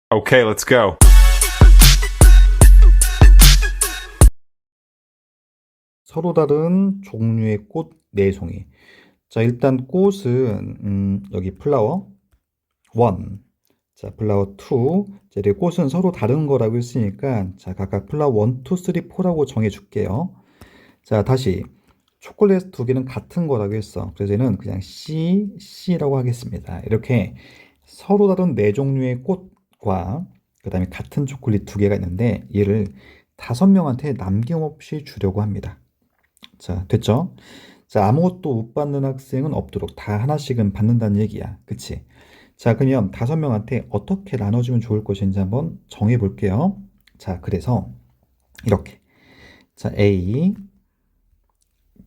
Okay, let's go. 서로 다른 종류의 꽃 4송이. 자, 일단 꽃은 여기 플라워 1, 자, 플라워 2. 자, 이렇게 꽃은 서로 다른 거라고 했으니까 자, 각각 플라워 1, 2, 3, 4라고 정해 줄게요. 자, 다시 초콜릿 두 개는 같은 거라고 했어. 그래서 얘는 그냥 C라고 하겠습니다. 이렇게 서로 다른 네 종류의 꽃과 그다음에 같은 초콜릿 두 개가 있는데 얘를 5명한테 남김없이 주려고 합니다. 자, 됐죠? 자, 아무것도 못 받는 학생은 없도록 다 하나씩은 받는다는 얘기야. 그치? 자, 그러면 5명한테 어떻게 나눠주면 좋을 것인지 한번 정해 볼게요. 자, 그래서 이렇게. 자, A,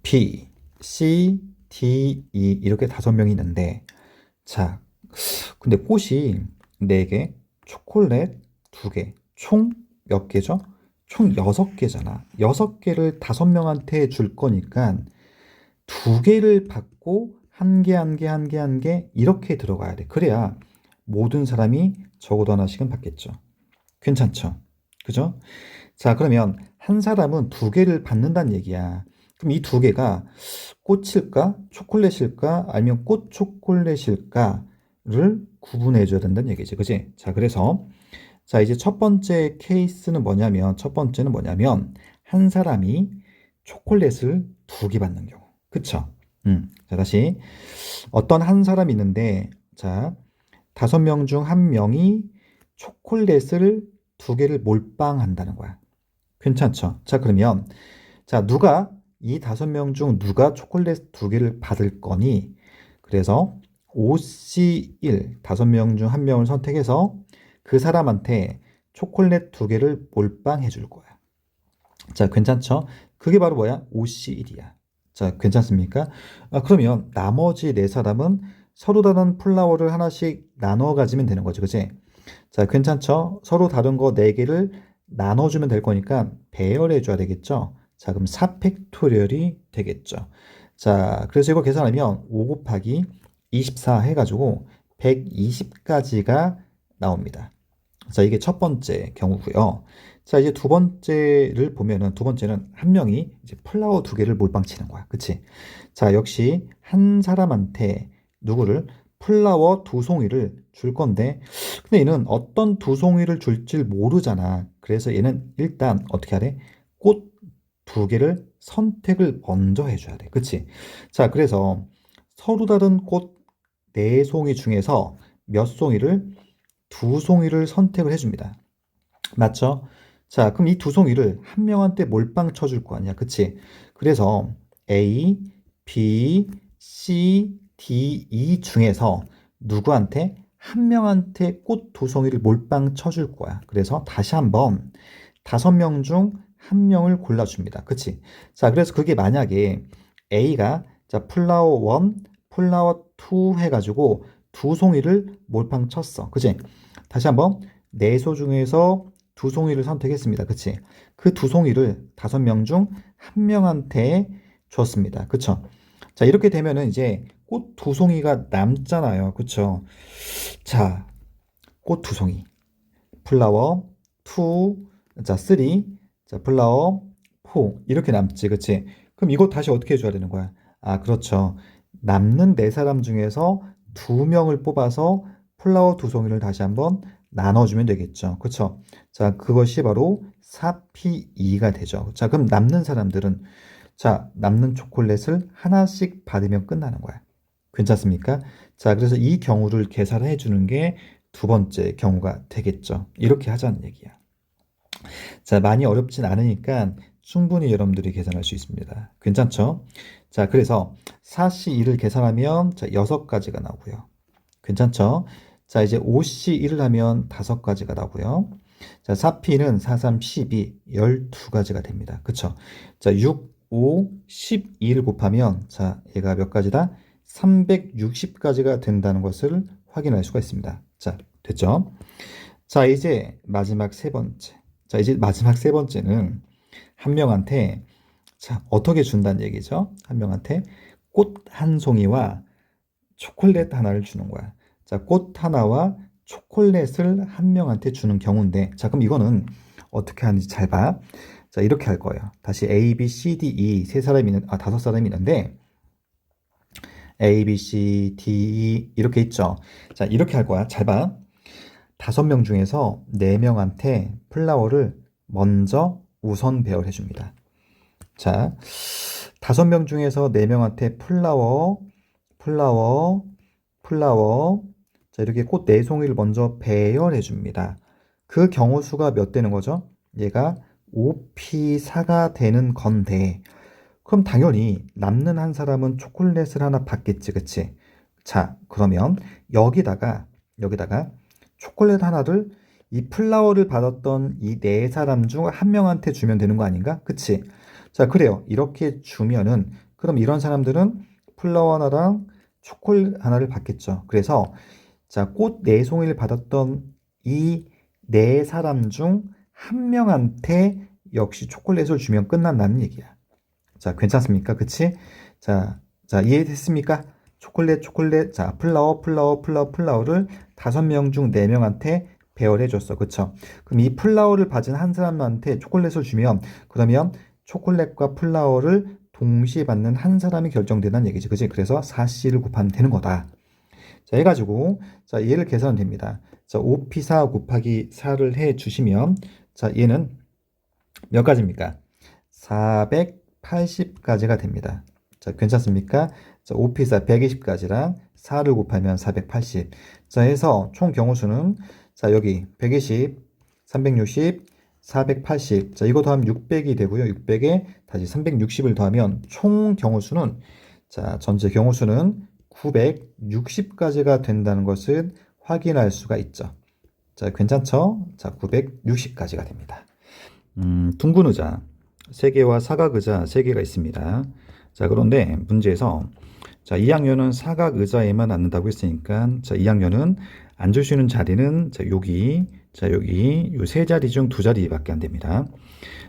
B, C, D, E 이렇게 5명이 있는데 자, 근데 꽃이 4개, 초콜릿 2개, 총 몇 개죠? 총 6개잖아. 6개를 5명한테 줄 거니까 2개를 받고 한 개, 한 개, 한 개, 한 개 이렇게 들어가야 돼. 그래야 모든 사람이 적어도 하나씩은 받겠죠. 괜찮죠? 그죠? 자, 그러면 한 사람은 2개를 받는다는 얘기야. 그럼 이 2개가 꽃일까? 초콜릿일까? 아니면 꽃 초콜릿일까를 구분해 줘야 된다는 얘기지. 그지? 자, 그래서 자, 이제 첫 번째 케이스는 뭐냐면 첫 번째는 뭐냐면 한 사람이 초콜릿을 2개 받는 경우. 그쵸? 자, 다시 어떤 한 사람이 있는데 자, 5명 중 한 명이 초콜릿을 2개를 몰빵한다는 거야. 괜찮죠? 자, 그러면 자, 이 5명 중 누가 초콜릿 2개를 받을 거니? 그래서 OC1, 5명 중 한 명을 선택해서 그 사람한테 초콜릿 2개를 몰빵해 줄 거야. 자, 괜찮죠? 그게 바로 뭐야? OC1이야. 자, 괜찮습니까? 그러면 나머지 4사람은 서로 다른 플라워를 하나씩 나눠 가지면 되는 거죠. 그치? 자, 괜찮죠? 서로 다른 거 4개를 나눠주면 될 거니까 배열해 줘야 되겠죠? 자, 그럼 4팩토리얼이 되겠죠. 자, 그래서 이거 계산하면 5 곱하기 24 해가지고 120까지가 나옵니다. 자, 이게 첫 번째 경우고요. 자, 이제 두 번째를 보면은 두 번째는 한 명이 이제 플라워 2개를 몰빵 치는 거야. 그치? 자, 역시 한 사람한테 누구를 플라워 2송이를 줄 건데 근데 얘는 어떤 2송이를 줄지 모르잖아. 그래서 얘는 일단 어떻게 하래? 꽃 2개를 선택을 먼저 해줘야 돼. 그치? 자, 그래서 서로 다른 꽃 4송이 중에서 몇 송이를 2송이를 선택을 해줍니다. 맞죠? 자, 그럼 이 2송이를 한 명한테 몰빵 쳐줄 거 아니야. 그치? 그래서 A, B, C, D, E 중에서 누구한테? 한 명한테 꽃 2송이를 몰빵 쳐줄 거야. 그래서 다시 한번 5명 중 한 명을 골라줍니다. 그치? 자, 그래서 그게 만약에 A가 자, 플라워 1, 플라워 2 해가지고 2송이를 몰빵 쳤어. 그치? 다시 한번 4소 중에서 2송이를 선택했습니다. 그치? 그 2송이를 5명 중 한 명한테 줬습니다. 그쵸? 자, 이렇게 되면은 이제 꽃 2송이가 남잖아요. 그쵸? 자, 꽃 2송이. 플라워 2, 자, 3, 자, 플라워 4. 이렇게 남지. 그치? 그럼 이거 다시 어떻게 해줘야 되는 거야? 아, 그렇죠. 남는 4사람 중에서 2명을 뽑아서 플라워 2송이를 다시 한번 나눠주면 되겠죠. 그쵸? 자, 그것이 바로 4P2가 되죠. 자, 그럼 남는 사람들은 자, 남는 초콜릿을 하나씩 받으면 끝나는 거야. 괜찮습니까? 자, 그래서 이 경우를 계산해 주는 게 두 번째 경우가 되겠죠. 이렇게 하자는 얘기야. 자, 많이 어렵진 않으니까 충분히 여러분들이 계산할 수 있습니다. 괜찮죠? 자, 그래서 4C2를 계산하면 자, 6가지가 나오고요. 괜찮죠? 자, 이제 5C1을 하면 5가지가 나오고요. 자, 4P는 4, 3, 12, 12가지가 됩니다. 그쵸? 자, 6, 5, 12를 곱하면 자, 얘가 몇 가지다? 360가지가 된다는 것을 확인할 수가 있습니다. 자, 됐죠? 자, 이제 마지막 세 번째. 자, 이제 마지막 세 번째는 한 명한테 자, 어떻게 준다는 얘기죠? 한 명한테 꽃 한 송이와 초콜릿 하나를 주는 거야. 자, 꽃 하나와 초콜릿을 한 명한테 주는 경우인데, 자, 그럼 이거는 어떻게 하는지 잘 봐. 자, 이렇게 할 거예요. 다시 A, B, C, D, E 다섯 사람이 있는데, A, B, C, D, E 이렇게 있죠. 자, 이렇게 할 거야. 잘 봐. 5명 중에서 4명한테 플라워를 먼저 우선 배열해 줍니다. 자, 5명 중에서 4명한테 플라워, 자, 이렇게 꽃 4송이를 먼저 배열해 줍니다. 그 경우 수가 몇 되는 거죠? 얘가 5P4가 되는 건데, 그럼 당연히 남는 한 사람은 초콜릿을 하나 받겠지, 그치? 자, 그러면 여기다가 초콜릿 하나를 이 플라워를 받았던 이 4사람 중 한 명한테 주면 되는 거 아닌가? 그치? 자, 그래요. 이렇게 주면은, 그럼 이런 사람들은 플라워 하나랑 초콜릿 하나를 받겠죠. 그래서, 자, 꽃 4송이를 받았던 이 4사람 중 한 명한테 역시 초콜릿을 주면 끝난다는 얘기야. 자, 괜찮습니까? 그치? 자, 이해됐습니까? 초콜릿. 자, 플라워를 5명 중 4명한테 배열해줬어. 그쵸? 그럼 이 플라워를 받은 한 사람한테 초콜릿을 주면, 그러면 초콜릿과 플라워를 동시에 받는 한 사람이 결정된다는 얘기지. 그치? 그래서 4C를 곱하면 되는 거다. 자, 해가지고, 자, 얘를 계산하면 됩니다. 자, 5P4 곱하기 4를 해 주시면, 자, 얘는 몇 가지입니까? 480가지가 됩니다. 자, 괜찮습니까? 자, 5P4 120가지랑 4를 곱하면 480. 자, 해서 총 경우수는, 자, 여기 120, 360, 480. 자, 이거 더하면 600이 되고요. 600에 다시 360을 더하면 총 경우수는, 자, 전체 경우수는 960가지가 된다는 것을 확인할 수가 있죠. 자, 괜찮죠? 자, 960가지가 됩니다. 둥근 의자 3개와 사각 의자 3개가 있습니다. 자, 그런데 문제에서, 자, 2학년은 사각 의자에만 앉는다고 했으니까, 자, 2학년은 앉을 수 있는 자리는, 자, 여기 요 3자리 중 2자리밖에 안 됩니다.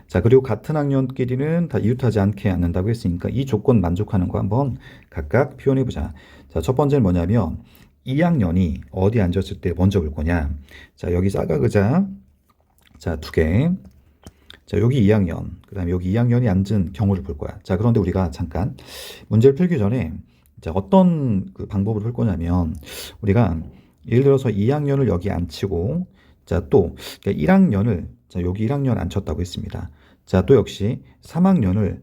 자, 그리고 같은 학년끼리는 다 이웃하지 않게 앉는다고 했으니까 이 조건 만족하는 거 한번 각각 표현해 보자. 자, 첫 번째는 뭐냐면 2학년이 어디 앉았을 때 먼저 볼 거냐. 자, 여기 사각 의자, 자, 2개. 자, 여기 2학년, 그 다음에 여기 2학년이 앉은 경우를 볼 거야. 자, 그런데 우리가 잠깐 문제를 풀기 전에, 자, 어떤 그 방법으로 풀 거냐면, 우리가 예를 들어서 2학년을 여기 앉히고, 자, 또 1학년을, 자, 여기 1학년 앉혔다고 했습니다. 자, 또 역시 3학년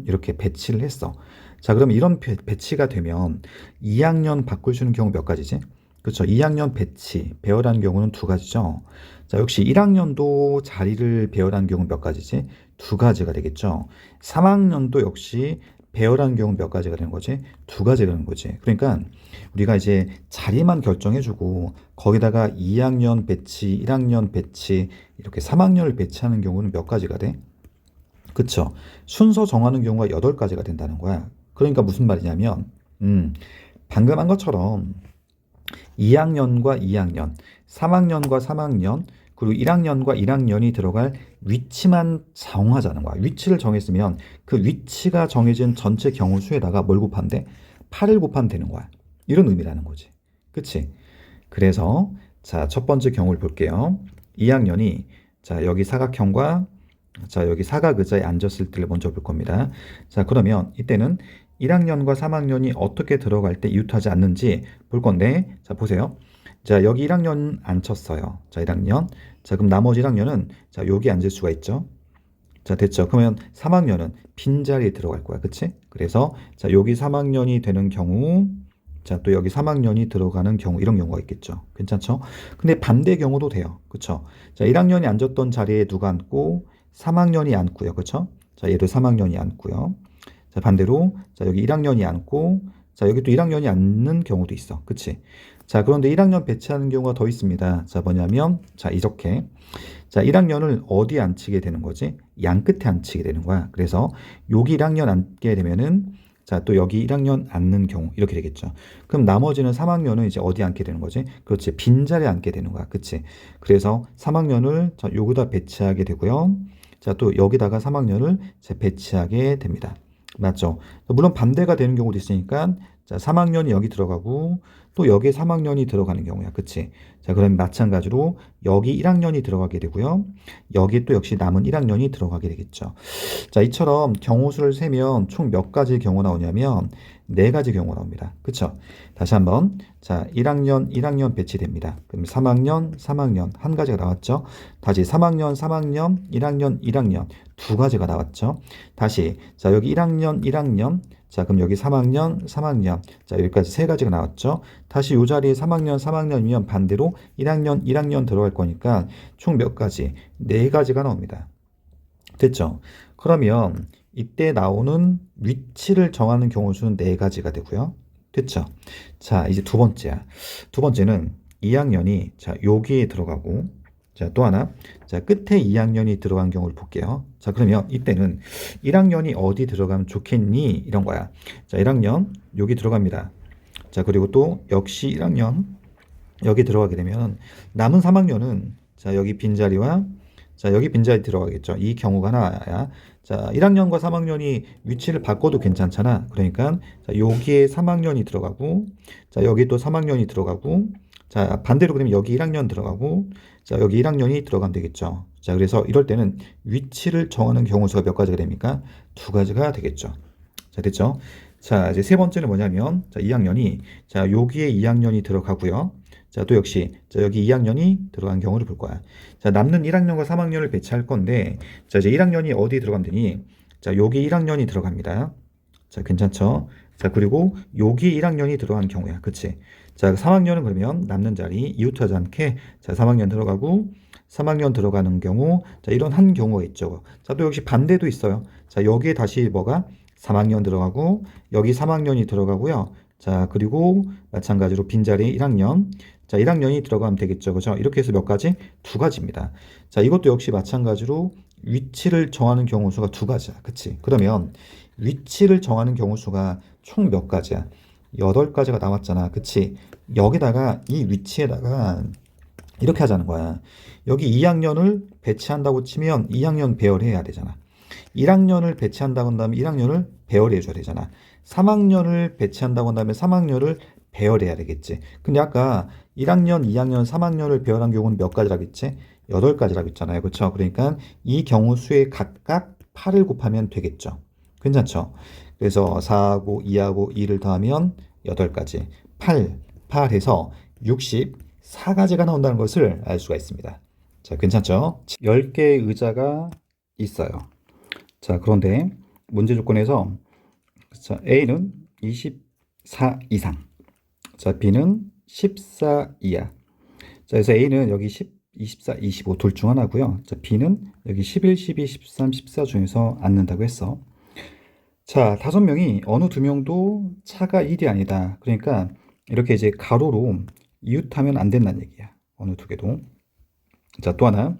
이렇게 배치를 했어. 자, 그럼 이런 배치가 되면 2학년 바꿀 수 있는 경우 몇 가지지? 그렇죠. 2학년 배열하는 경우는 2가지죠. 자, 역시 1학년도 자리를 배열하는 경우는 몇 가지지? 2가지가 되겠죠. 3학년도 역시 배열하는 경우는 몇 가지가 되는 거지? 2가지가 되는 거지. 그러니까 우리가 이제 자리만 결정해주고 거기다가 2학년 배치, 1학년 배치, 이렇게 3학년을 배치하는 경우는 몇 가지가 돼? 그쵸. 순서 정하는 경우가 8가지가 된다는 거야. 그러니까 무슨 말이냐면, 방금 한 것처럼 2학년과 2학년, 3학년과 3학년, 그리고 1학년과 1학년이 들어갈 위치만 정하자는 거야. 위치를 정했으면 그 위치가 정해진 전체 경우 수에다가 뭘 곱하면 돼? 8을 곱하면 되는 거야. 이런 의미라는 거지. 그치? 그래서, 자, 첫 번째 경우를 볼게요. 2학년이, 자, 여기 사각형과, 자, 여기 사각 의자에 앉았을 때를 먼저 볼 겁니다. 자, 그러면 이때는 1학년과 3학년이 어떻게 들어갈 때 이웃하지 않는지 볼 건데, 자, 보세요. 자, 여기 1학년 앉혔어요. 자, 1학년. 자, 그럼 나머지 1학년은, 자, 여기 앉을 수가 있죠. 자, 됐죠. 그러면 3학년은 빈자리에 들어갈 거야. 그치? 그래서, 자, 여기 3학년이 되는 경우, 자, 또 여기 3학년이 들어가는 경우, 이런 경우가 있겠죠. 괜찮죠? 근데 반대 경우도 돼요. 그쵸? 자, 1학년이 앉았던 자리에 누가 앉고, 3학년이 앉고요. 그쵸? 자, 얘도 3학년이 앉고요. 자, 반대로, 자, 여기 1학년이 앉고, 자, 여기 또 1학년이 앉는 경우도 있어. 그치? 자, 그런데 1학년 배치하는 경우가 더 있습니다. 자, 뭐냐면, 자, 이렇게. 자, 1학년을 어디에 앉히게 되는 거지? 양 끝에 앉히게 되는 거야. 그래서 여기 1학년 앉게 되면은, 자, 또 여기 1학년 앉는 경우, 이렇게 되겠죠. 그럼 나머지는 3학년은 이제 어디 앉게 되는 거지? 그렇지. 빈자리에 앉게 되는 거야. 그치? 그래서 3학년을, 자, 여기다 배치하게 되고요. 자, 또 여기다가 3학년을 배치하게 됩니다. 맞죠? 물론 반대가 되는 경우도 있으니까, 자, 3학년이 여기 들어가고 또 여기에 3학년이 들어가는 경우야. 그치? 자, 그럼 마찬가지로 여기 1학년이 들어가게 되고요. 여기 또 역시 남은 1학년이 들어가게 되겠죠. 자, 이처럼 경우수를 세면 총 몇 가지 경우 나오냐면 네 가지 경우 나옵니다. 그쵸? 다시 한번. 자, 1학년 배치됩니다. 그럼 3학년 한 가지가 나왔죠? 다시 3학년 1학년 두 가지가 나왔죠? 다시, 자, 여기 1학년 자, 그럼 여기 3학년. 자, 여기까지 세 가지가 나왔죠? 다시 이 자리에 3학년이면 반대로 1학년 들어갈 거니까 총 몇 가지? 네 가지가 나옵니다. 됐죠? 그러면 이때 나오는 위치를 정하는 경우 수는 네 가지가 되고요. 됐죠? 자, 이제 두 번째야. 두 번째는 2학년이 자, 여기에 들어가고 자, 또 하나. 자, 끝에 2학년이 들어간 경우를 볼게요. 자, 그러면 이때는 1학년이 어디 들어가면 좋겠니? 이런 거야. 자, 1학년 여기 들어갑니다. 자, 그리고 또 역시 1학년 여기 들어가게 되면 남은 3학년은 자, 여기 빈자리와 자, 여기 빈자리 들어가겠죠. 이 경우가 나와야. 자, 1학년과 3학년이 위치를 바꿔도 괜찮잖아. 그러니까 자, 여기에 3학년이 들어가고 자, 여기 또 3학년이 들어가고 자, 반대로 그러면 여기 1학년 들어가고 자, 여기 1학년이 들어가면 되겠죠. 자, 그래서 이럴 때는 위치를 정하는 경우 수가 몇 가지가 됩니까? 두 가지가 되겠죠. 자, 됐죠? 자, 이제 세 번째는 뭐냐면 자, 2학년이 자, 여기에 2학년이 들어가고요. 자, 또 역시 자, 여기 2학년이 들어간 경우를 볼 거야. 자, 남는 1학년과 3학년을 배치할 건데 자, 이제 1학년이 어디 들어가면 되니? 자, 여기 1학년이 들어갑니다. 자, 괜찮죠? 자, 그리고 여기 1학년이 들어간 경우야. 그치? 자, 3학년은 그러면 남는 자리 이웃하지 않게 자, 3학년 들어가고 3학년 들어가는 경우 자, 이런 한 경우가 있죠. 자, 또 역시 반대도 있어요. 자, 여기에 다시 뭐가 3학년 들어가고 여기 3학년이 들어가고요. 자, 그리고 마찬가지로 빈자리 1학년. 자, 1학년이 들어가면 되겠죠. 그죠? 이렇게 해서 몇 가지? 두 가지입니다. 자, 이것도 역시 마찬가지로 위치를 정하는 경우 수가 두 가지야. 그치? 그러면 위치를 정하는 경우 수가 총 몇 가지야? 8가지가 나왔잖아. 그치? 여기다가 이 위치에다가 이렇게 하자는 거야. 여기 2학년을 배치한다고 치면 2학년 배열해야 되잖아. 1학년을 배치한다고 한다면 1학년을 배열해 줘야 되잖아. 3학년을 배치한다고 한다면 3학년을 배열해야 되겠지. 근데 아까 1학년, 2학년, 3학년을 배열한 경우는 몇 가지라고 했지? 8가지라고 했잖아요. 그렇죠? 그러니까 이 경우 수에 각각 8을 곱하면 되겠죠. 괜찮죠? 그래서 4하고 2하고 2를 더하면 8가지. 8해서 64가지가 나온다는 것을 알 수가 있습니다. 자, 괜찮죠? 10개의 의자가 있어요. 자, 그런데 문제 조건에서 자, A는 24 이상, 자, B는 14 이하. 자, 그래서 A는 여기 10, 24, 25 둘 중 하나고요. 자, B는 여기 11, 12, 13, 14 중에서 앉는다고 했어. 자, 5명이 어느 2명도 차가 1이 아니다. 그러니까 이렇게 이제 가로로 이웃하면 안 된다는 얘기야. 어느 두 개도. 자, 또 하나.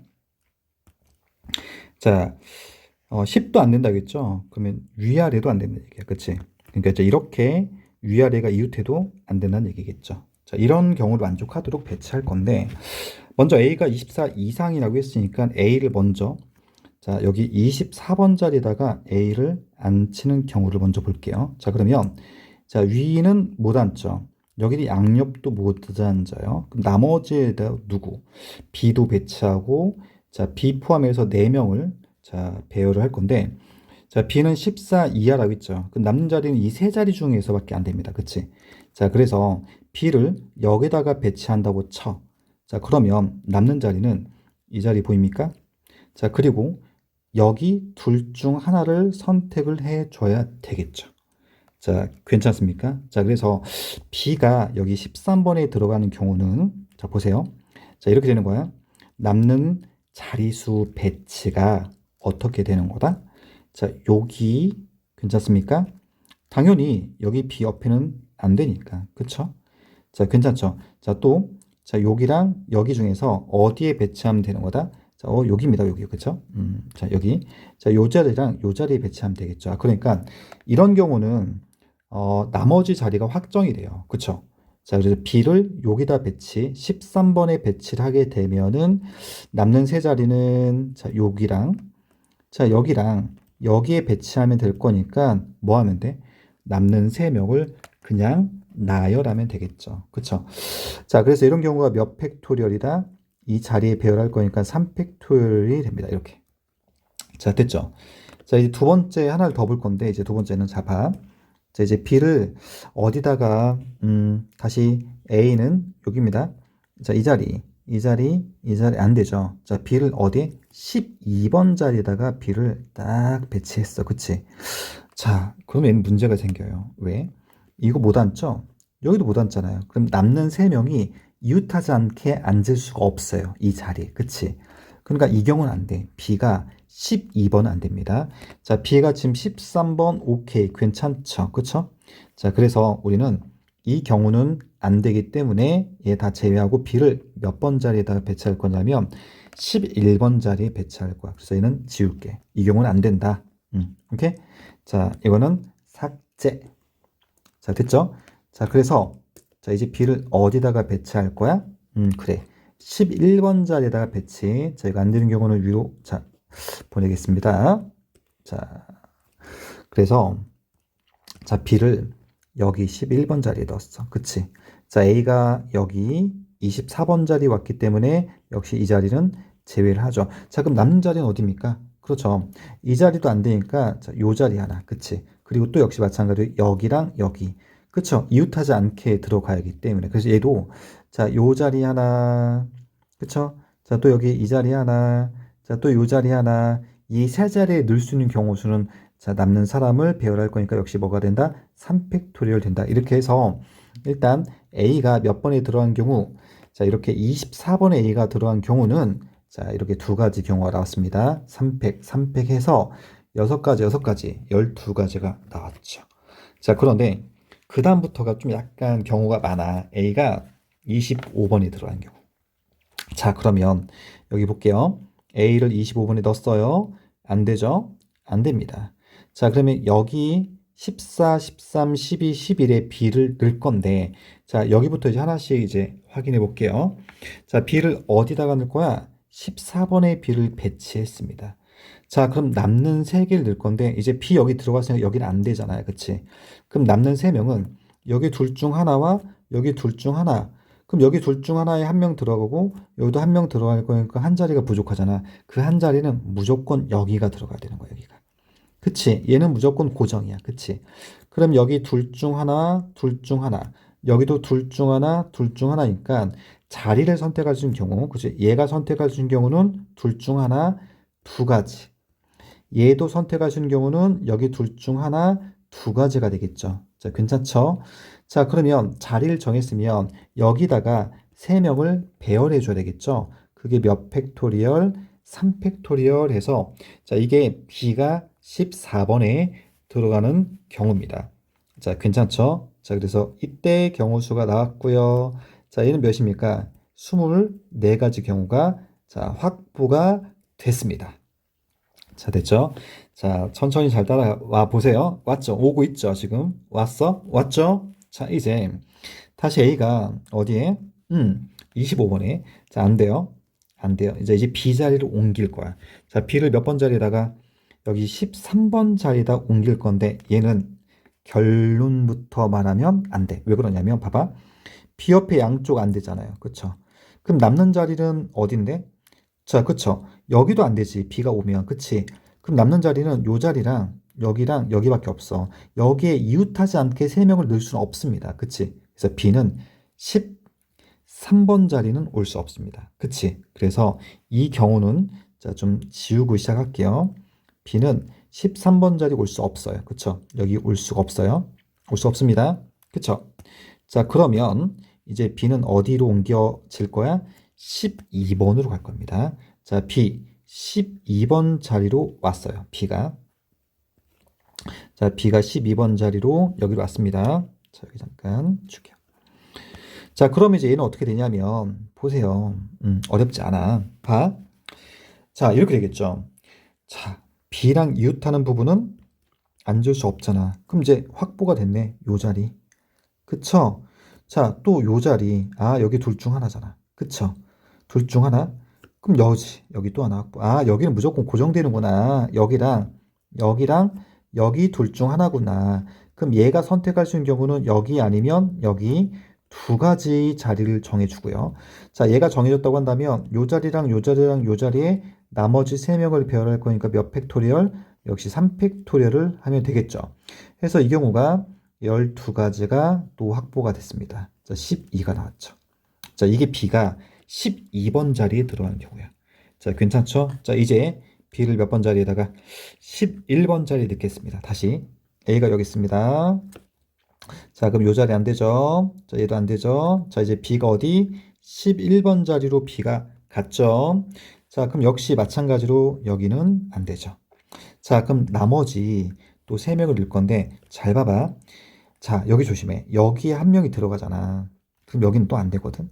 자, 10도 안 된다겠죠? 그러면 위아래도 안 된다는 얘기야. 그치? 그러니까 이제 이렇게 위아래가 이웃해도 안 된다는 얘기겠죠. 자, 이런 경우를 만족하도록 배치할 건데, 먼저 A가 24 이상이라고 했으니까 A를 먼저, 자, 여기 24번 자리에다가 A를 앉히는 경우를 먼저 볼게요. 자, 그러면, 자, 위는 못 앉죠. 여기 양옆도 못 앉아요. 그럼 나머지에다 누구? B도 배치하고, 자, B 포함해서 4명을 자, 배열을 할 건데, 자, B는 14 이하라고 했죠. 그 남는 자리는 이 세 자리 중에서밖에 안 됩니다. 그치? 자, 그래서 B를 여기다가 배치한다고 쳐. 자, 그러면 남는 자리는 이 자리 보입니까? 자, 그리고 여기 둘 중 하나를 선택을 해줘야 되겠죠. 자, 괜찮습니까? 자, 그래서 B가 여기 13번에 들어가는 경우는, 자, 보세요. 자, 이렇게 되는 거야. 남는 자리수 배치가 어떻게 되는 거다? 자, 여기 괜찮습니까? 당연히 여기 B 옆에는 안 되니까. 그쵸? 자, 괜찮죠? 자, 또, 자, 여기랑 여기 중에서 어디에 배치하면 되는 거다? 자, 여기입니다. 여기. 그쵸? 자, 여기. 자, 요 자리랑 요 자리에 배치하면 되겠죠. 그러니까 이런 경우는, 나머지 자리가 확정이 돼요. 그쵸? 자, 그래서 B를 여기다 13번에 배치를 하게 되면은 남는 세 자리는, 자, 여기랑, 자, 여기랑 여기에 배치하면 될 거니까 뭐 하면 돼? 남는 3명을 그냥 나열하면 되겠죠. 그쵸? 자, 그래서 이런 경우가 몇 팩토리얼이다? 이 자리에 배열할 거니까 3팩토리얼이 됩니다. 이렇게. 자, 됐죠? 자, 이제 두 번째 하나를 더 볼 건데, 이제 두 번째는 자, 봐. 자, 이제 B를 어디다가, 다시 A는 여기입니다. 자, 이 자리 안 되죠. 자, B를 어디에? 12번 자리에다가 B를 딱 배치했어. 그치? 자, 그러면 문제가 생겨요. 왜? 이거 못 앉죠? 여기도 못 앉잖아요. 그럼 남는 세 명이 이웃하지 않게 앉을 수가 없어요. 이 자리에. 그치? 그러니까 이 경우는 안 돼. B가 12번은 안 됩니다. 자, B가 지금 13번 오케이. 괜찮죠? 그쵸? 자, 그래서 우리는 이 경우는 안 되기 때문에 얘 다 제외하고 B를 몇 번 자리에다가 배치할 거냐면 11번 자리에 배치할 거야. 그래서 얘는 지울게. 이 경우는 안 된다. 오케이? 자, 이거는 삭제. 자, 됐죠? 자, 그래서 자, 이제 B를 어디다가 배치할 거야? 그래. 11번 자리에다가 배치. 자, 이거 안 되는 경우는 위로 자, 보내겠습니다. 자, 그래서 자, B를 여기 11번 자리에 넣었어. 그치? 자, A가 여기 24번 자리 왔기 때문에 역시 이 자리는 제외를 하죠. 자, 그럼 남는 자리는 어디입니까? 그렇죠. 이 자리도 안 되니까 자, 요 자리 하나. 그치? 그리고 또 역시 마찬가지로 여기랑 여기. 그쵸? 이웃하지 않게 들어가야 하기 때문에. 그래서 얘도 자, 요 자리 하나. 그쵸? 자, 또 여기 이 자리 하나. 자, 또 요 자리 하나. 이 세 자리에 넣을 수 있는 경우 수는 자, 남는 사람을 배열할 거니까 역시 뭐가 된다? 3팩토리얼 된다. 이렇게 해서 일단 A가 몇 번에 들어간 경우 자, 이렇게 24번에 A가 들어간 경우는 자, 이렇게 두 가지 경우가 나왔습니다. 3팩 해서 6가지, 12가지가 나왔죠. 자, 그런데 그 다음부터가 좀 약간 경우가 많아. A가 25번에 들어간 경우. 자, 그러면 여기 볼게요. A를 25번에 넣었어요. 안 되죠? 안 됩니다. 자, 그러면 여기 14, 13, 12, 11에 B를 넣을 건데, 자, 여기부터 이제 하나씩 이제 확인해 볼게요. 자, B를 어디다가 넣을 거야? 14번에 B를 배치했습니다. 자, 그럼 남는 3개를 넣을 건데, 이제 B 여기 들어갔으니까 여기는 안 되잖아요. 그치? 그럼 남는 3명은 여기 둘 중 하나와 여기 둘 중 하나. 그럼 여기 둘 중 하나에 한 명 들어가고, 여기도 한 명 들어갈 거니까 한 자리가 부족하잖아. 그 한 자리는 무조건 여기가 들어가야 되는 거야, 여기가. 그치? 얘는 무조건 고정이야. 그치? 그럼 여기 둘 중 하나, 둘 중 하나. 여기도 둘 중 하나, 둘 중 하나니까 자리를 선택할 수 있는 경우, 그치? 얘가 선택할 수 있는 경우는 둘 중 하나, 두 가지. 얘도 선택할 수 있는 경우는 여기 둘 중 하나, 두 가지가 되겠죠. 자, 괜찮죠? 자, 그러면 자리를 정했으면 여기다가 3명을 배열해 줘야 되겠죠? 그게 몇 팩토리얼? 3팩토리얼 해서 자, 이게 B가 14번에 들어가는 경우입니다. 자, 괜찮죠? 자, 그래서 이때 경우 수가 나왔고요. 자, 얘는 몇입니까? 24가지 경우가 자, 확보가 됐습니다. 자, 됐죠? 자, 천천히 잘 따라와 보세요. 왔죠? 오고 있죠, 지금? 왔어? 왔죠? 자, 이제 다시 A가 어디에? 25번에. 자, 안 돼요. 안 돼요. 이제 B 자리를 옮길 거야. 자, B를 몇 번 자리에다가 여기 13번 자리에다 옮길 건데 얘는 결론부터 말하면 안 돼. 왜 그러냐면 봐봐. B 옆에 양쪽 안 되잖아요. 그쵸? 그럼 남는 자리는 어딘데? 자, 그쵸? 여기도 안 되지. B가 오면. 그치? 그럼 남는 자리는 요 자리랑 여기랑 여기밖에 없어. 여기에 이웃하지 않게 3명을 넣을 수는 없습니다. 그치? 그래서 B는 13번 자리는 올 수 없습니다. 그치? 그래서 이 경우는 자, 좀 지우고 시작할게요. B는 13번 자리 올 수 없어요. 그쵸? 여기 올 수가 없어요. 올 수 없습니다. 그쵸? 자, 그러면 이제 B는 어디로 옮겨질 거야? 12번으로 갈 겁니다. 자, B 12번 자리로 왔어요. B가. 자, B가 12번 자리로 여기로 왔습니다. 자, 여기 잠깐 줄게요. 자, 그럼 이제 얘는 어떻게 되냐면 보세요. 어렵지 않아. 봐. 자, 이렇게 되겠죠. 자, B랑 이웃하는 부분은 앉을 수 없잖아. 그럼 이제 확보가 됐네. 요 자리. 그쵸? 자, 또 요 자리. 아, 여기 둘 중 하나잖아. 그쵸? 둘 중 하나. 그럼 여기 또 하나 확보. 아, 여기는 무조건 고정되는구나. 여기랑 여기 둘 중 하나구나. 그럼 얘가 선택할 수 있는 경우는 여기 아니면 여기 두 가지 자리를 정해주고요. 자, 얘가 정해졌다고 한다면 요 자리랑 요 자리랑 요 자리에 나머지 3명을 배열할 거니까 몇 팩토리얼? 역시 3팩토리얼을 하면 되겠죠. 그래서 이 경우가 12가지가 또 확보가 됐습니다. 자, 12가 나왔죠. 자, 이게 B가 12번 자리에 들어가는 경우야. 자, 괜찮죠? 자, 이제 B를 몇 번 자리에다가 11번 자리에 넣겠습니다. 다시 A가 여기 있습니다. 자, 그럼 요 자리 안 되죠? 자, 얘도 안 되죠? 자, 이제 B가 어디? 11번 자리로 B가 갔죠? 자, 그럼 역시 마찬가지로 여기는 안 되죠. 자, 그럼 나머지 또 3명을 넣을 건데 잘 봐봐. 자, 여기 조심해. 여기에 한 명이 들어가잖아. 그럼 여기는 또 안 되거든.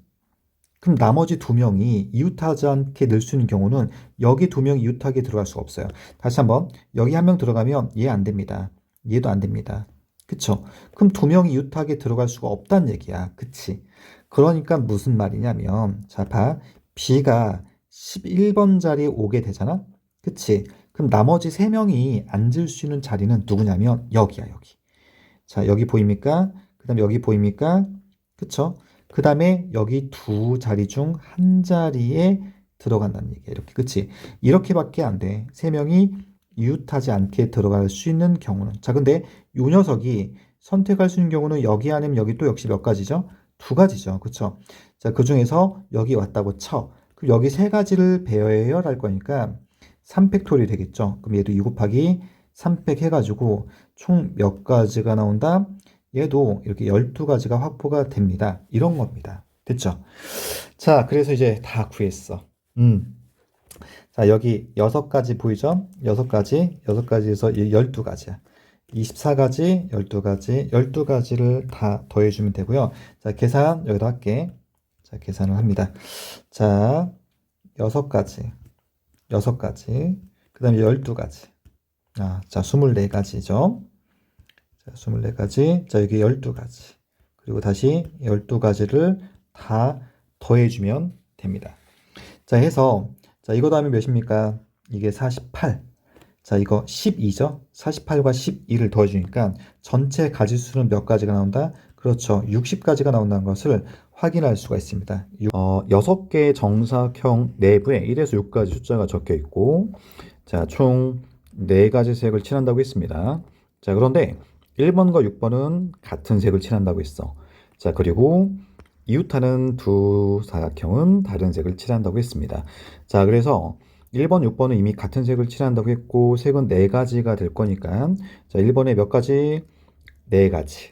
그럼 나머지 2명이 이웃하지 않게 넣을 수 있는 경우는 여기 2명이 이웃하게 들어갈 수가 없어요. 다시 한번 여기 한 명 들어가면 얘 안 됩니다. 얘도 안 됩니다. 그쵸? 그럼 2명이 이웃하게 들어갈 수가 없다는 얘기야. 그치? 그러니까 무슨 말이냐면 자, 봐. B가 11번 자리에 오게 되잖아? 그치? 그럼 나머지 3명이 앉을 수 있는 자리는 누구냐면 여기야, 여기. 자, 여기 보입니까? 그 다음에 여기 보입니까? 그쵸? 그 다음에 여기 두 자리 중 한 자리에 들어간다는 얘기야. 이렇게. 그치? 이렇게밖에 안 돼. 3명이 이웃하지 않게 들어갈 수 있는 경우는. 자, 근데 이 녀석이 선택할 수 있는 경우는 여기 아니면 여기 또 역시 몇 가지죠? 2가지죠. 그쵸? 자, 그 중에서 여기 왔다고 쳐. 그럼 여기 3가지를 배열할 거니까 3팩토리 되겠죠? 그럼 얘도 2 곱하기 3팩 해가지고 총 몇 가지가 나온다? 얘도 이렇게 12가지가 확보가 됩니다. 이런 겁니다. 됐죠? 자, 그래서 이제 다 구했어. 자, 여기 6가지 보이죠? 6가지, 6가지에서 12가지야. 24가지, 12가지, 12가지를 다 더해주면 되고요. 자, 계산 여기다 할게. 자, 계산을 합니다. 자, 6가지, 6가지, 그 다음에 12가지. 자, 24가지죠. 자, 24가지. 자, 여기 12가지. 그리고 다시 12가지를 다 더해주면 됩니다. 자, 해서, 자, 이거 다음에 몇입니까? 이게 48. 자, 이거 12죠? 48과 12를 더해주니까 전체 가지수는 몇 가지가 나온다? 그렇죠. 60가지가 나온다는 것을 확인할 수가 있습니다. 6개의 정사형 내부에 1에서 6까지 숫자가 적혀 있고, 자, 총 4가지 색을 칠한다고 했습니다. 자, 그런데 1번과 6번은 같은 색을 칠한다고 했어. 자, 그리고 이웃하는 두 사각형은 다른 색을 칠한다고 했습니다. 자, 그래서 1번, 6번은 이미 같은 색을 칠한다고 했고, 색은 4가지가 될 거니까, 자, 1번에 몇 가지? 4가지.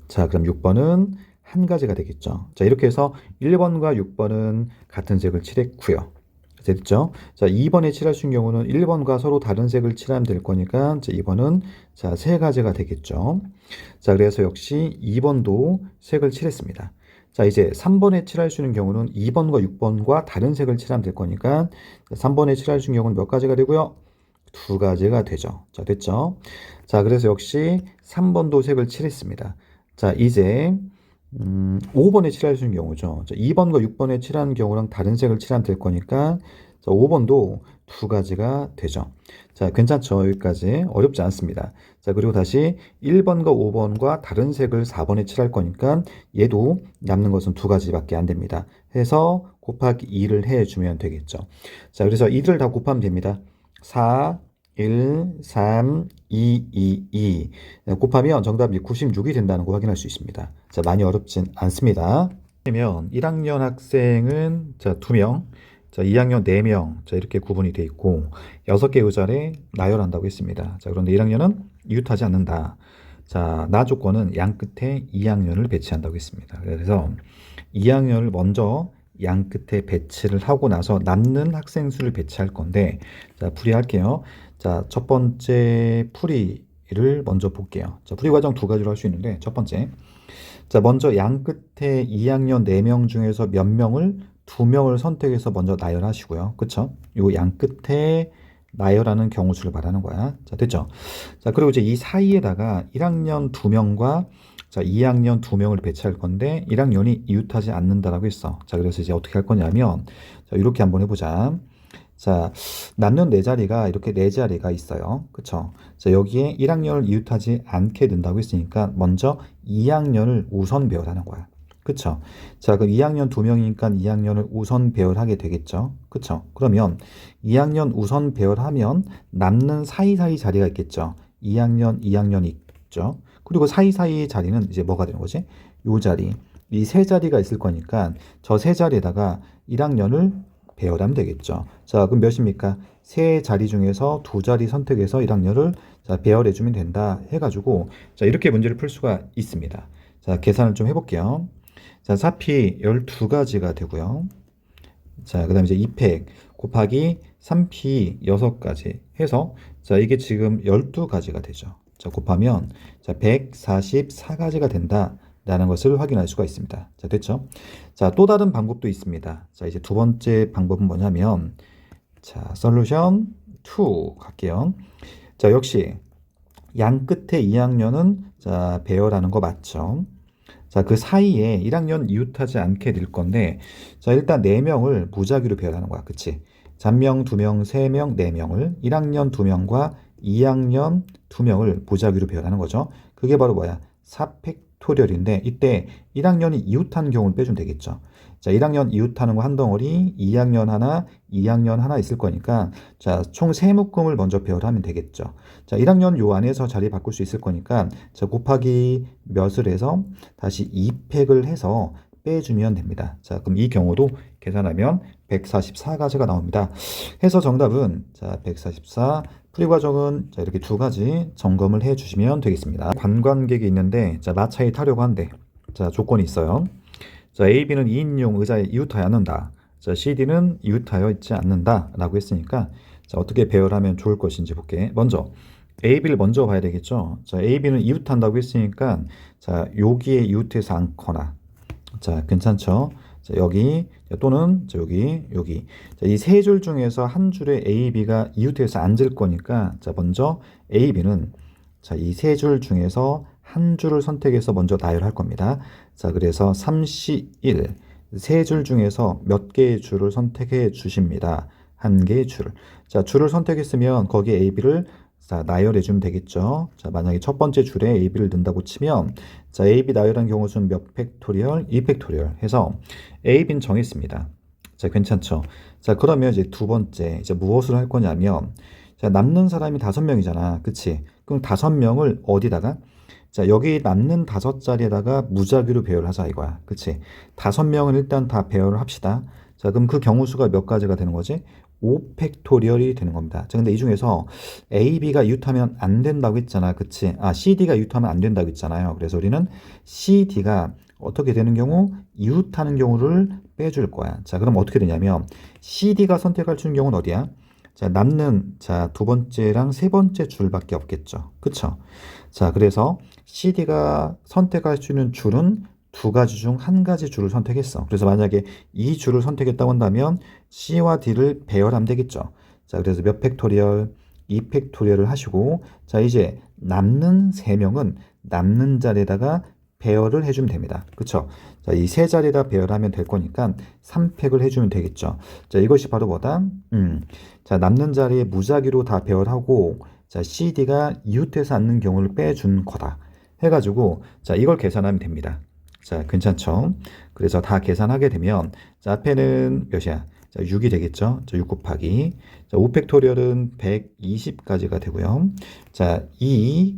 자, 그럼 6번은 1가지가 되겠죠. 자, 이렇게 해서 1번과 6번은 같은 색을 칠했고요. 됐죠? 자, 2번에 칠할 수 있는 경우는 1번과 서로 다른 색을 칠하면 될 거니까, 자, 2번은 자, 3가지가 되겠죠. 자, 그래서 역시 2번도 색을 칠했습니다. 자, 이제 3번에 칠할 수 있는 경우는 2번과 6번과 다른 색을 칠하면 될 거니까, 3번에 칠할 수 있는 경우는 몇 가지가 되고요? 2가지가 되죠. 자, 됐죠? 자, 그래서 역시 3번도 색을 칠했습니다. 자, 이제 5번에 칠할 수 있는 경우죠. 자, 2번과 6번에 칠하는 경우랑 다른 색을 칠하면 될 거니까, 자, 5번도 2가지가 되죠. 자, 괜찮죠? 여기까지 어렵지 않습니다. 자, 그리고 다시 1번과 5번과 다른 색을 4번에 칠할 거니까 얘도 남는 것은 2가지밖에 안 됩니다. 해서 곱하기 2를 해주면 되겠죠. 자, 그래서 이들을 다 곱하면 됩니다. 4, 1, 3, 2, 2, 2 곱하면 정답이 96이 된다는 거 확인할 수 있습니다. 자, 많이 어렵진 않습니다. 그러면 1학년 학생은 자, 2명, 자, 2학년 4명, 자, 이렇게 구분이 되어 있고 6개 의자를 나열한다고 했습니다. 자, 그런데 1학년은 이웃하지 않는다. 자, 나 조건은 양 끝에 2학년을 배치한다고 했습니다. 그래서 2학년을 먼저 양 끝에 배치를 하고 나서 남는 학생 수를 배치할 건데, 자, 풀이할게요. 자, 첫 번째 풀이를 먼저 볼게요. 자, 풀이 과정 2가지로 할 수 있는데, 첫 번째. 자, 먼저 양 끝에 2학년 4명 중에서 몇 명을 2명을 선택해서 먼저 나열하시고요. 그쵸? 요 양 끝에 나열하는 경우 수를 말하는 거야. 자, 됐죠? 자, 그리고 이제 이 사이에다가 1학년 2명과 자, 2학년 2명을 배치할 건데 1학년이 이웃하지 않는다라고 했어. 자, 그래서 이제 어떻게 할 거냐면 자, 이렇게 한번 해보자. 자, 남는 네 자리가 이렇게 네 자리가 있어요. 그쵸? 자, 여기에 1학년을 이웃하지 않게 된다고 했으니까 먼저 2학년을 우선 배열하는 거야. 그쵸? 자, 그럼 2학년 2명이니까 2학년을 우선 배열하게 되겠죠? 그쵸? 그러면 2학년 우선 배열하면 남는 사이사이 자리가 있겠죠? 2학년, 2학년이 있죠? 그리고 사이사이 자리는 이제 뭐가 되는 거지? 요 자리. 이 세 자리가 있을 거니까 저 세 자리에다가 1학년을 배열하면 되겠죠. 자, 그럼 몇입니까? 세 자리 중에서 두 자리 선택해서 1학년을 자, 배열해주면 된다 해가지고 자, 이렇게 문제를 풀 수가 있습니다. 자, 계산을 좀 해볼게요. 자, 4P 12가지가 되고요. 자, 그 다음에 이제 2팩 곱하기 3P 6가지 해서 자, 이게 지금 12가지가 되죠. 자, 곱하면 자, 144가지가 된다. 라는 것을 확인할 수가 있습니다. 자, 됐죠? 자, 또 다른 방법도 있습니다. 자, 이제 두 번째 방법은 뭐냐면 자, 솔루션 2 갈게요. 자, 역시 양 끝에 2학년은 자, 배열하는 거 맞죠? 자, 그 사이에 1학년 이웃하지 않게 될 건데 자, 일단 4명을 무작위로 배열하는 거야. 그치? 잔명 2명, 3명, 4명을 1학년 2명과 2학년 2명을 무작위로 배열하는 거죠. 그게 바로 뭐야? 4팩토리얼인데 이때 1학년이 이웃한 경우를 빼주면 되겠죠. 자, 1학년 이웃하는 거 한 덩어리, 2학년 하나, 2학년 하나 있을 거니까 자, 총 3묶음을 먼저 배열하면 되겠죠. 자, 1학년 요 안에서 자리 바꿀 수 있을 거니까 자, 곱하기 몇을 해서 다시 2팩을 해서 빼주면 됩니다. 자, 그럼 이 경우도 계산하면 144가지가 나옵니다. 해서 정답은 자, 144 풀이 과정은 자, 이렇게 두 가지 점검을 해 주시면 되겠습니다. 관광객이 있는데 자, 마차에 타려고 한대. 자, 조건이 있어요. 자, A, B는 2인용 의자에 이웃하여 않는다. 자, CD는 이웃하여 있지 않는다. 라고 했으니까 자, 어떻게 배열하면 좋을 것인지 볼게. 먼저 A, B를 먼저 봐야 되겠죠. 자, A, B는 이웃한다고 했으니까 자, 여기에 이웃해서 않거나 자, 괜찮죠? 자, 여기 또는 자, 여기 자, 이 세 줄 중에서 한 줄에 A, B가 이웃해서 앉을 거니까 자, 먼저 A, B는 자, 이 세 줄 중에서 한 줄을 선택해서 먼저 나열할 겁니다. 자, 그래서 3C1 세 줄 중에서 몇 개의 줄을 선택해 주십니다. 한 개의 줄을. 자, 줄을 선택했으면 거기에 A, B를 자, 나열해 주면 되겠죠. 자, 만약에 첫 번째 줄에 A, B를 넣는다고 치면 자, A, B 나열한 경우 수는 몇 팩토리얼? 2팩토리얼 해서 A, B는 정했습니다. 자, 괜찮죠? 자, 그러면 이제 두 번째 이제 무엇을 할 거냐면 자, 남는 사람이 5명이잖아. 그치? 그럼 5명을 어디다가 자, 여기 남는 5자리에다가 무작위로 배열하자 이거야. 그치? 5명은 일단 다 배열을 합시다. 자, 그럼 그 경우 수가 몇 가지가 되는 거지? 5팩토리얼이 되는 겁니다. 자, 근데 이 중에서 A, B가 이웃하면 안 된다고 했잖아. 그치? 아, CD가 이웃하면 안 된다고 했잖아요. 그래서 우리는 CD가 어떻게 되는 경우? 이웃하는 경우를 빼줄 거야. 자, 그럼 어떻게 되냐면 CD가 선택할 수 있는 경우는 어디야? 자, 남는 자, 두 번째랑 세 번째 줄밖에 없겠죠. 그쵸? 자, 그래서 CD가 선택할 수 있는 줄은 두 가지 중 한 가지 줄을 선택했어. 그래서 만약에 이 줄을 선택했다고 한다면 C와 D를 배열하면 되겠죠. 자, 그래서 몇 팩토리얼? 2팩토리얼을 하시고 자, 이제 남는 3명은 남는 자리에다가 배열을 해주면 됩니다. 그쵸? 자, 이 세 자리에다 배열하면 될 거니까 3팩을 해주면 되겠죠. 자, 이것이 바로 뭐다? 자, 남는 자리에 무작위로 다 배열하고 자, CD가 이웃해서 앉는 경우를 빼준 거다. 해가지고 자, 이걸 계산하면 됩니다. 자, 괜찮죠? 그래서 다 계산하게 되면 자, 앞에는 몇이야? 자, 6이 되겠죠? 자, 6 곱하기 자, 5팩토리얼은 120까지가 되고요. 자, 2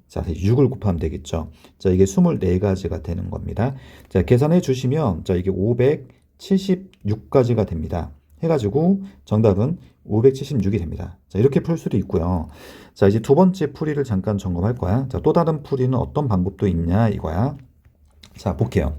자, 6을 곱하면 되겠죠? 자, 이게 24가지가 되는 겁니다. 자, 계산해 주시면 자, 이게 576까지가 됩니다. 해가지고 정답은 576이 됩니다. 자, 이렇게 풀 수도 있고요. 자, 이제 두 번째 풀이를 잠깐 점검할 거야. 자, 또 다른 풀이는 어떤 방법도 있냐 이거야. 자, 볼게요.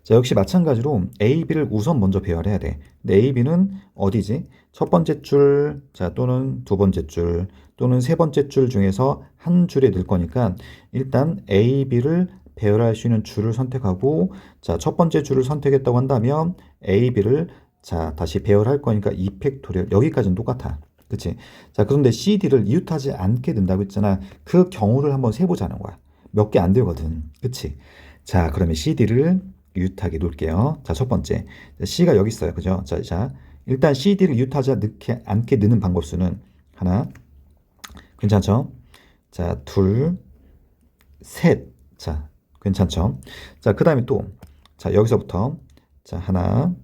자, 역시 마찬가지로 A, B를 우선 먼저 배열해야 돼. 근데 A, B는 어디지? 첫 번째 줄, 자, 또는 두 번째 줄, 또는 세 번째 줄 중에서 한 줄에 넣을 거니까 일단 A, B를 배열할 수 있는 줄을 선택하고 자, 첫 번째 줄을 선택했다고 한다면 A, B를 자, 다시 배열할 거니까 2팩토리얼 여기까지는 똑같아. 그치? 자, 그런데 CD를 이웃하지 않게 된다고 했잖아. 그 경우를 한번 세보자는 거야. 몇 개 안 되거든. 그치? 자, 그러면 CD를 이웃하게 놓을게요. 자, 첫 번째. C가 여기 있어요. 그죠? 자, 일단 CD를 이웃하지 않게 넣는 방법수는 하나, 괜찮죠? 자, 둘, 셋. 자, 괜찮죠? 자, 그 다음에 또, 자, 여기서부터, 자, 하나,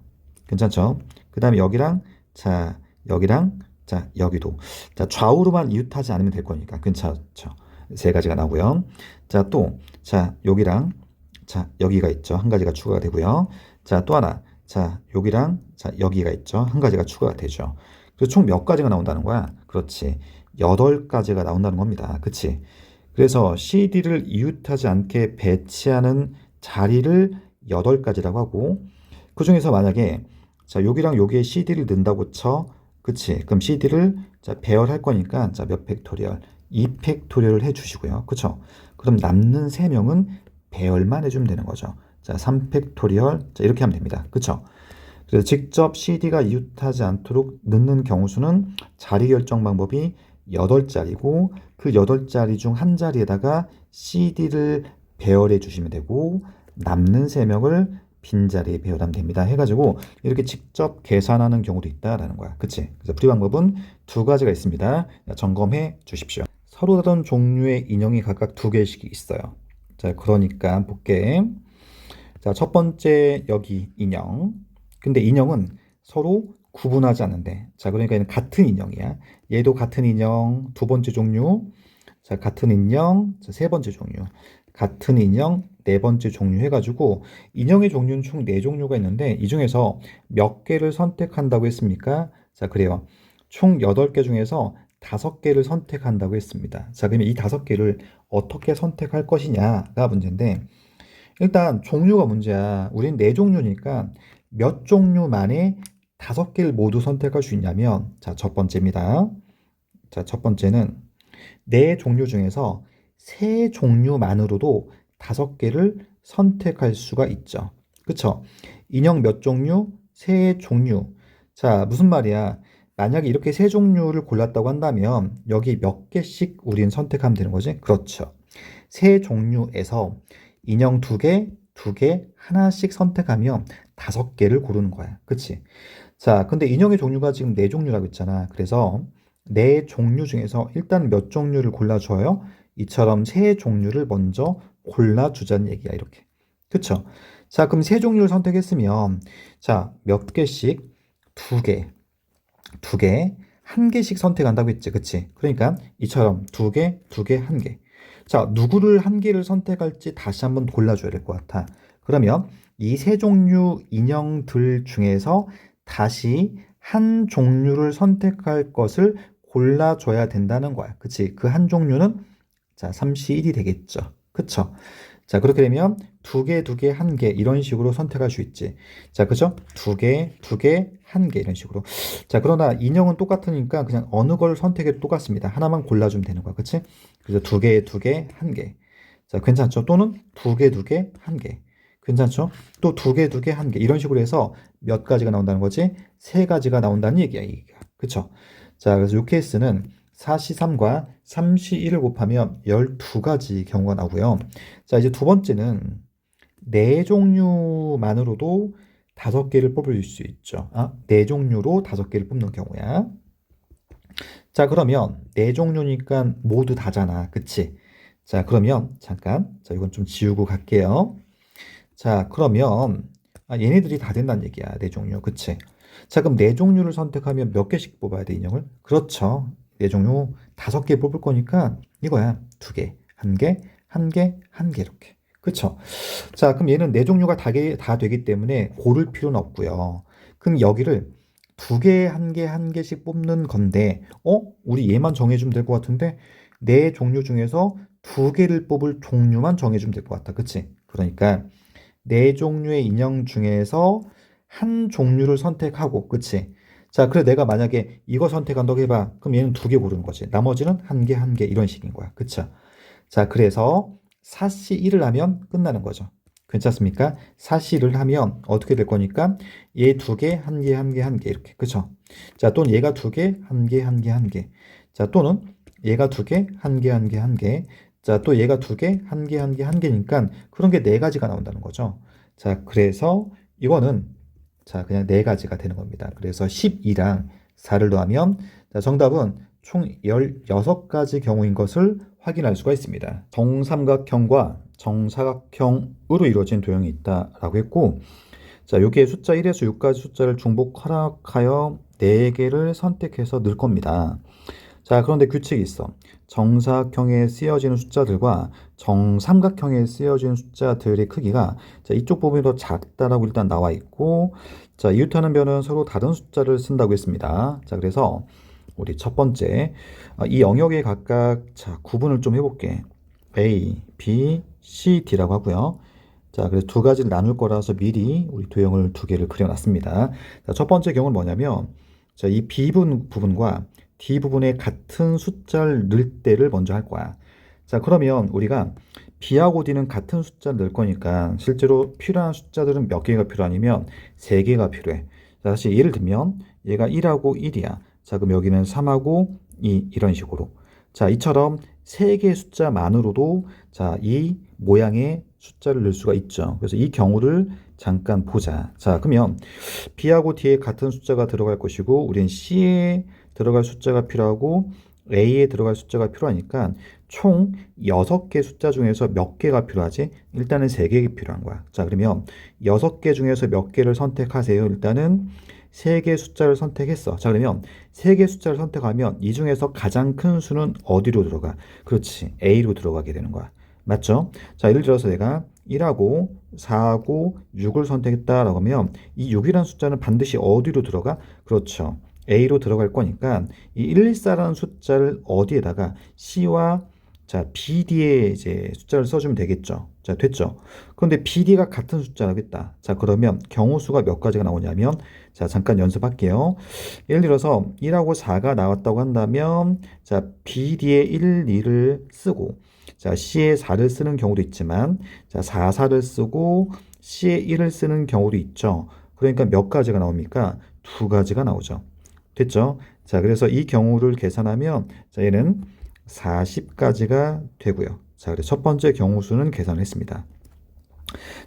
괜찮죠? 그 다음에 여기랑, 자, 여기랑, 자, 여기도. 자, 좌우로만 이웃하지 않으면 될 거니까. 괜찮죠? 세 가지가 나오고요. 자, 또, 자, 여기랑, 자, 여기가 있죠. 한 가지가 추가가 되고요. 자, 또 하나. 자, 여기랑, 자, 여기가 있죠. 한 가지가 추가가 되죠. 그래서 총 몇 가지가 나온다는 거야? 그렇지. 8가지가 나온다는 겁니다. 그치? 그래서 CD를 이웃하지 않게 배치하는 자리를 8가지라고 하고, 그 중에서 만약에 자, 여기랑 여기에 CD를 넣는다고 쳐. 그치? 그럼 CD를 자, 배열할 거니까 자, 몇 팩토리얼? 2팩토리얼을 해 주시고요. 그쵸? 그럼 남는 3명은 배열만 해주면 되는 거죠. 자, 3팩토리얼. 자, 이렇게 하면 됩니다. 그쵸? 그래서 직접 CD가 이웃하지 않도록 넣는 경우 수는 자리 결정 방법이 8자리고 그 8자리 중 한 자리에다가 CD를 배열해 주시면 되고 남는 3명을 빈자리에 배열하면 됩니다. 해가지고 이렇게 직접 계산하는 경우도 있다라는 거야. 그치? 그래서 풀이 방법은 2가지가 있습니다. 점검해 주십시오. 서로 다른 종류의 인형이 각각 2개씩 있어요. 자, 그러니까 볼게. 자, 첫 번째 여기 인형. 근데 인형은 서로 구분하지 않는데. 자, 그러니까 얘는 같은 인형이야. 얘도 같은 인형, 2번째 종류. 자, 같은 인형, 자, 3번째 종류. 같은 인형, 4번째 종류 해가지고 인형의 종류는 총 4종류가 있는데 이 중에서 몇 개를 선택한다고 했습니까? 자, 그래요. 총 8개 중에서 5개를 선택한다고 했습니다. 자, 그러면 이 5개를 어떻게 선택할 것이냐가 문제인데 일단 종류가 문제야. 우린 4종류니까 몇 종류 만에 5개를 모두 선택할 수 있냐면 자, 첫 번째입니다. 자, 첫 번째는 4종류 중에서 3종류만으로도 5개를 선택할 수가 있죠. 그쵸? 인형 몇 종류? 3종류. 자, 무슨 말이야? 만약에 이렇게 3종류를 골랐다고 한다면 여기 몇 개씩 우린 선택하면 되는 거지? 그렇죠. 3종류에서 인형 2개, 2개, 하나씩 선택하면 5개를 고르는 거야. 그치? 자, 근데 인형의 종류가 지금 4종류라고 했잖아. 그래서 4종류 중에서 일단 몇 종류를 골라줘요? 이처럼 3종류를 먼저 골라주자는 얘기야, 이렇게. 그쵸? 자, 그럼 3종류를 선택했으면, 자, 몇 개씩? 2개, 2개, 1개씩 선택한다고 했지, 그치? 그러니까 이처럼 2개, 2개, 1개. 자, 누구를 1개를 선택할지 다시 한번 골라줘야 될 것 같아. 그러면 이 3종류 인형들 중에서 다시 한 종류를 선택할 것을 골라줘야 된다는 거야. 그치? 그 한 종류는 자, 3C1이 되겠죠. 그쵸? 자, 그렇게 되면 2개, 2개, 1개 이런 식으로 선택할 수 있지. 자, 그죠? 2개, 2개, 1개 이런 식으로. 자, 그러나 인형은 똑같으니까 그냥 어느 걸 선택해도 똑같습니다. 하나만 골라주면 되는 거야. 그치? 그래서 2개, 2개, 1개. 자, 괜찮죠? 또는 2개, 2개, 1개. 괜찮죠? 또 2개, 2개, 1개. 이런 식으로 해서 몇 가지가 나온다는 거지? 3가지가 나온다는 얘기야, 이게. 그쵸? 자, 그래서 이 케이스는 4C3과 3C1을 곱하면 12가지 경우가 나오고요. 자, 이제 두 번째는 4종류만으로도 5개를 뽑을 수 있죠. 4종류로 5개를 뽑는 경우야. 자, 그러면 4종류니까 모두 다잖아. 그치? 자, 그러면 잠깐. 자, 이건 좀 지우고 갈게요. 자, 그러면 얘네들이 다 된다는 얘기야. 4종류. 그치? 자, 그럼 4종류를 선택하면 몇 개씩 뽑아야 돼, 인형을? 그렇죠. 4종류 5개 뽑을 거니까 이거야. 2개, 1개, 1개, 1개 이렇게. 그쵸? 자, 그럼 얘는 4종류가 다 되기 때문에 고를 필요는 없고요. 그럼 여기를 2개, 1개, 1개씩 뽑는 건데, 우리 얘만 정해주면 될 것 같은데, 4종류 중에서 2개를 뽑을 종류만 정해주면 될 것 같다. 그치? 그러니까 4종류의 인형 중에서 한 종류를 선택하고, 그치? 자, 그래 내가 만약에 이거 선택한다고 해봐. 그럼 얘는 2개 고르는 거지. 나머지는 1개, 1개 이런 식인 거야. 그쵸? 자, 그래서 4C1을 하면 끝나는 거죠. 괜찮습니까? 4C를 하면 어떻게 될 거니까 얘 2개, 1개, 1개, 1개 이렇게. 그쵸? 자, 또는 얘가 2개, 1개, 1개, 1개. 자, 또는 얘가 2개, 1개, 1개, 1개. 자, 또 얘가 2개, 1개, 1개, 1개니까 그런 게 4가지가 나온다는 거죠. 자, 그래서 이거는 자, 그냥 4가지가 되는 겁니다. 그래서 12랑 4를 더하면 자, 정답은 총 16가지 경우인 것을 확인할 수가 있습니다. 정삼각형과 정사각형으로 이루어진 도형이 있다라고 했고, 자, 여기에 숫자 1에서 6까지 숫자를 중복 허락하여 4개를 선택해서 넣을 겁니다. 자, 그런데 규칙이 있어. 정사각형에 쓰여지는 숫자들과 정삼각형에 쓰여지는 숫자들의 크기가 자, 이쪽 부분이 더 작다라고 일단 나와 있고, 자, 이웃하는 변은 서로 다른 숫자를 쓴다고 했습니다. 자, 그래서 우리 첫 번째, 이 영역에 각각 자, 구분을 좀 해볼게. A, B, C, D라고 하고요. 자, 그래서 2가지를 나눌 거라서 미리 우리 도형을 2개를 그려놨습니다. 자, 첫 번째 경우는 뭐냐면, 자, 이 B 부분과 D 부분에 같은 숫자를 넣을 때를 먼저 할 거야. 자, 그러면 우리가 B하고 D는 같은 숫자를 넣을 거니까 실제로 필요한 숫자들은 몇 개가 필요하냐면 3개가 필요해. 자, 다시 예를 들면 얘가 1하고 1이야. 자, 그럼 여기는 3하고 2 이런 식으로. 자, 이처럼 3개의 숫자만으로도 자, 이 모양의 숫자를 넣을 수가 있죠. 그래서 이 경우를 잠깐 보자. 자, 그러면 B하고 D에 같은 숫자가 들어갈 것이고 우린 C에 들어갈 숫자가 필요하고 A에 들어갈 숫자가 필요하니까 총 6개 숫자 중에서 몇 개가 필요하지? 일단은 3개 필요한 거야. 자, 그러면 6개 중에서 몇 개를 선택하세요. 일단은 3개 숫자를 선택했어. 자, 그러면 3개 숫자를 선택하면 이 중에서 가장 큰 수는 어디로 들어가? 그렇지. A로 들어가게 되는 거야. 맞죠? 자, 예를 들어서 내가 1하고 4하고 6을 선택했다라고 하면 이 6이라는 숫자는 반드시 어디로 들어가? 그렇죠. A로 들어갈 거니까 이 114라는 숫자를 어디에다가 C와 자, BD에 이제 숫자를 써주면 되겠죠. 자, 됐죠. 그런데 BD가 같은 숫자라겠다. 자, 그러면 경우 수가 몇 가지가 나오냐면 자, 잠깐 연습할게요. 예를 들어서 1하고 4가 나왔다고 한다면 자, BD에 1, 2를 쓰고 자, C에 4를 쓰는 경우도 있지만 자, 4, 4를 쓰고 C에 1을 쓰는 경우도 있죠. 그러니까 몇 가지가 나옵니까? 2가지가 나오죠. 됐죠? 자, 그래서 이 경우를 계산하면 자, 얘는 40가지가 되고요. 자, 그래서 첫 번째 경우 수는 계산을 했습니다.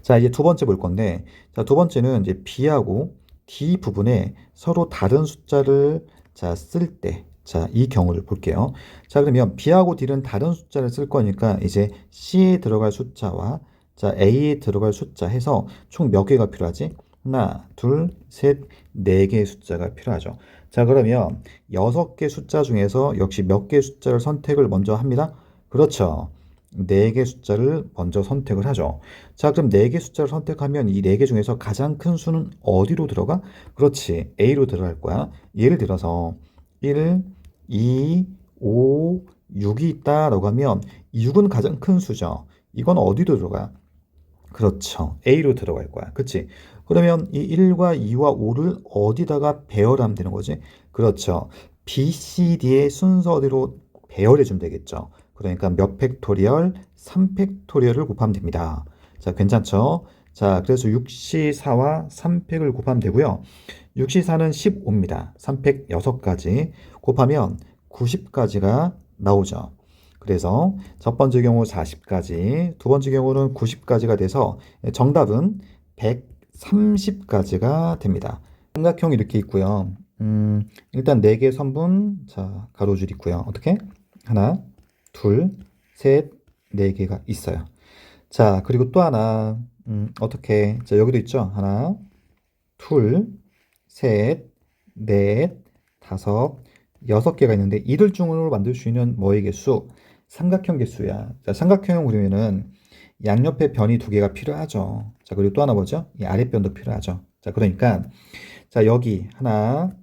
자, 이제 두 번째 볼 건데, 자, 두 번째는 이제 B하고 D 부분에 서로 다른 숫자를 자, 쓸 때, 자, 이 경우를 볼게요. 자, 그러면 B하고 D는 다른 숫자를 쓸 거니까 이제 C에 들어갈 숫자와 자, A에 들어갈 숫자 해서 총 몇 개가 필요하지? 하나, 둘, 셋, 4개의 숫자가 필요하죠. 자, 그러면 6개 숫자 중에서 역시 몇 개의 숫자를 선택을 먼저 합니다. 그렇죠. 4개 숫자를 먼저 선택을 하죠. 자, 그럼 4개 숫자를 선택하면 이 4개 중에서 가장 큰 수는 어디로 들어가? 그렇지. A로 들어갈 거야. 예를 들어서 1, 2, 5, 6이 있다라고 하면 6은 가장 큰 수죠. 이건 어디로 들어가? 그렇죠. A로 들어갈 거야. 그치? 그러면 이 1과 2와 5를 어디다가 배열하면 되는 거지? 그렇죠. B, C, D의 순서대로 배열해 주면 되겠죠. 그러니까 몇 팩토리얼? 3팩토리얼을 곱하면 됩니다. 자, 괜찮죠? 자, 그래서 6C4와 3팩을 곱하면 되고요. 6C4는 15입니다. 3팩 6가지 곱하면 90가지가 나오죠. 그래서 첫 번째 경우 40가지, 두 번째 경우는 90가지가 돼서 정답은 130가지가 됩니다. 삼각형이 이렇게 있고요. 일단 4개 선분, 자, 가로줄 있고요. 어떻게? 하나, 둘, 셋, 4개가 있어요. 자, 그리고 또 하나, 어떻게? 자, 여기도 있죠? 하나, 둘, 셋, 넷, 다섯, 6개가 있는데 이들 중으로 만들 수 있는 뭐의 개수? 삼각형 개수야. 자, 삼각형을 그리면은 양옆에 변이 2개가 필요하죠. 자, 그리고 또 하나 뭐죠? 이 아랫변도 필요하죠. 자, 그러니까 자, 여기 하나,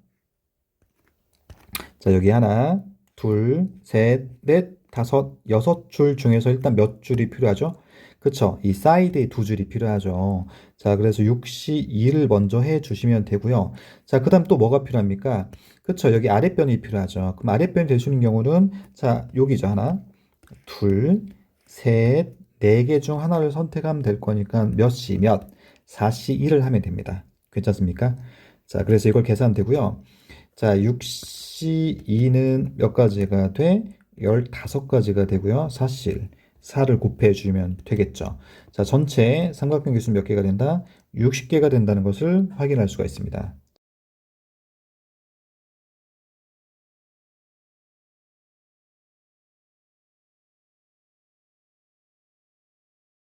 자, 여기 하나, 둘, 셋, 넷, 다섯, 6줄 중에서 일단 몇 줄이 필요하죠? 그쵸? 이 사이드에 2줄이 필요하죠. 자, 그래서 6C2를 먼저 해 주시면 되고요. 자, 그 다음 또 뭐가 필요합니까? 그쵸? 여기 아랫변이 필요하죠. 그럼 아랫변이 될 수 있는 경우는 자, 여기죠. 하나, 둘, 셋, 4개 중 하나를 선택하면 될 거니까 몇 C 몇, 4C1을 하면 됩니다. 괜찮습니까? 자, 그래서 이걸 계산되고요. 자, 6C2는 몇 가지가 돼? 15가지가 되고요. 4C1. 4를 곱해주면 되겠죠. 자, 전체 삼각형 개수 몇 개가 된다? 60개가 된다는 것을 확인할 수가 있습니다.